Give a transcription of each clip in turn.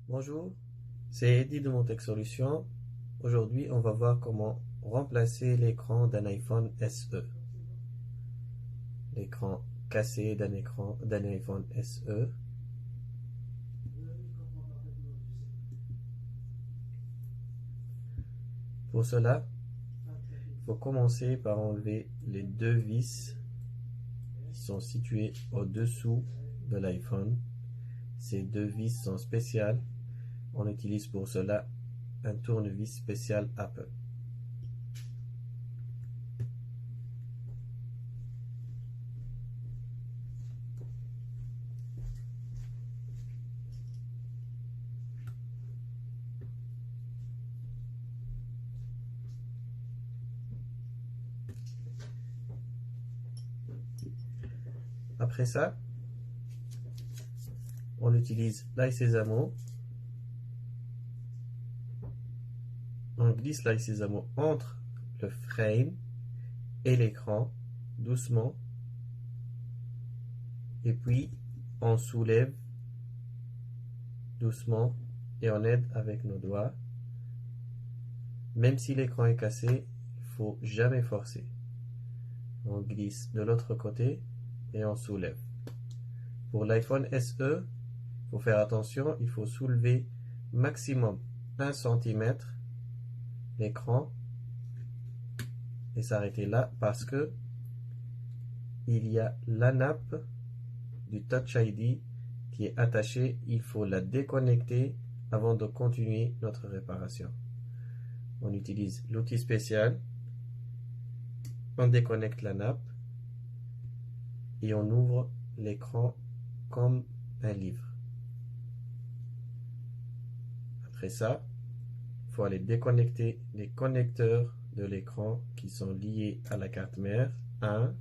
Bonjour, c'est Eddy de Montech Solutions. Aujourd'hui, on va voir comment remplacer l'écran d'un iPhone SE. L'écran cassé d'un iPhone SE. Pour cela, il faut commencer par enlever les deux vis qui sont situées au-dessous de l'iPhone. Ces deux vis sont spéciales. On utilise pour cela un tournevis spécial Apple. Après ça, on utilise l'ail sésamo. On glisse l'ail sésamo entre le frame et l'écran, doucement. Et puis, on soulève doucement et on aide avec nos doigts. Même si l'écran est cassé, il ne faut jamais forcer. On glisse de l'autre côté et on soulève. Pour l'iPhone SE, il faut faire attention, il faut soulever maximum 1 cm l'écran et s'arrêter là parce que il y a la nappe du Touch ID qui est attachée. Il faut la déconnecter avant de continuer notre réparation. On utilise l'outil spécial, on déconnecte la nappe et on ouvre l'écran comme un livre. Après ça, il faut aller déconnecter les connecteurs de l'écran qui sont liés à la carte mère. 1,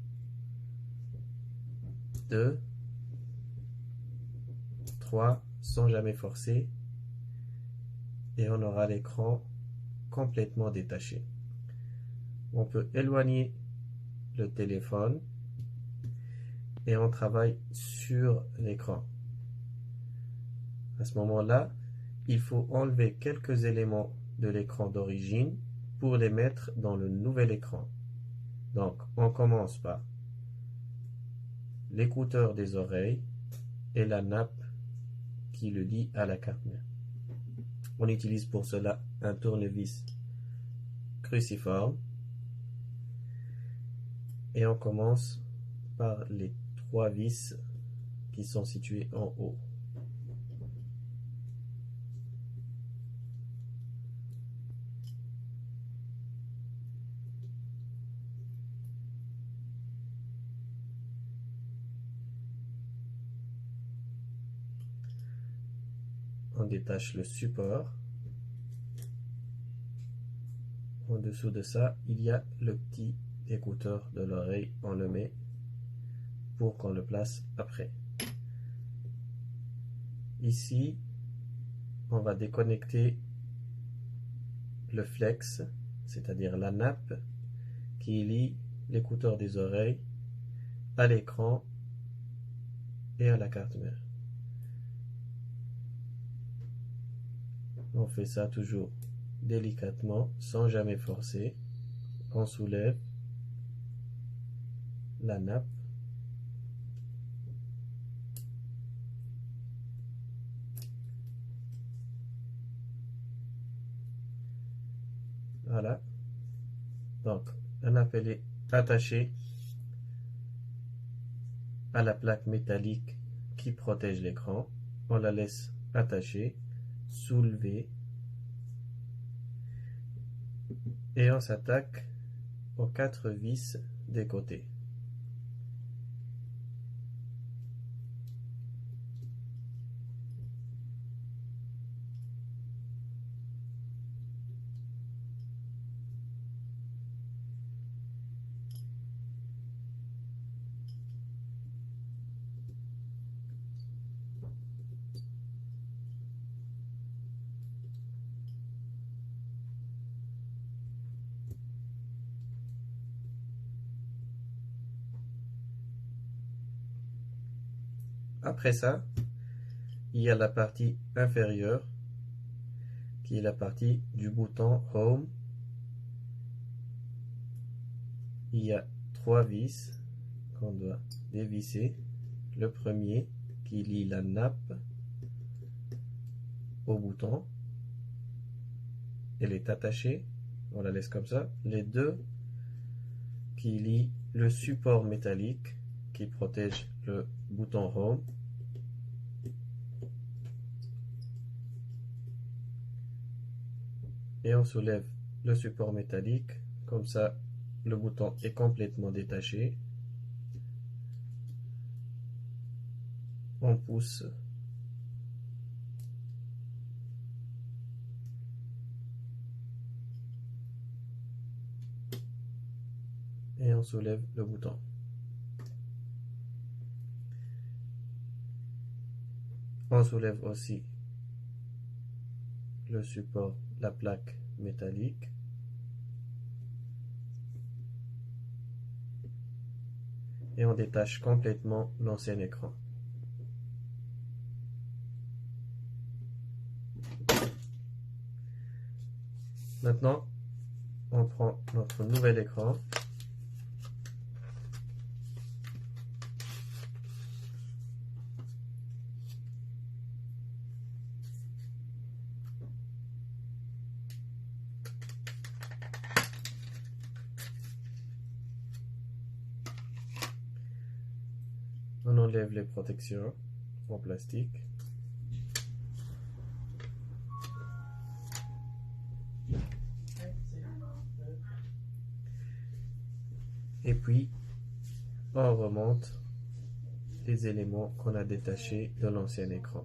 2, 3, sans jamais forcer. Et on aura l'écran complètement détaché. On peut éloigner le téléphone et on travaille sur l'écran. À ce moment-là, il faut enlever quelques éléments de l'écran d'origine pour les mettre dans le nouvel écran. Donc, on commence par l'écouteur des oreilles et la nappe qui le lie à la carte mère. On utilise pour cela un tournevis cruciforme et on commence par les 3 vis qui sont situées en haut. On détache le support. En dessous de ça, il y a le petit écouteur de l'oreille. On le met pour qu'on le place après. Ici, on va déconnecter le flex, c'est-à-dire la nappe qui lie l'écouteur des oreilles à l'écran et à la carte mère. On fait ça toujours délicatement, sans jamais forcer. On soulève la nappe. Voilà. Donc, la nappe est attachée à la plaque métallique qui protège l'écran. On la laisse attachée, soulevée. Et on s'attaque aux 4 vis des côtés. Après ça, il y a la partie inférieure qui est la partie du bouton Home. Il y a 3 vis qu'on doit dévisser. Le premier qui lie la nappe au bouton. Elle est attachée, on la laisse comme ça. Les deux qui lient le support métallique qui protège le bouton Home. Et on soulève le support métallique, comme ça le bouton est complètement détaché. On pousse et on soulève le bouton. On soulève aussi le support, la plaque métallique. Et on détache complètement l'ancien écran. Maintenant, on prend notre nouvel écran. On enlève les protections en plastique. Et puis, on remonte les éléments qu'on a détachés de l'ancien écran.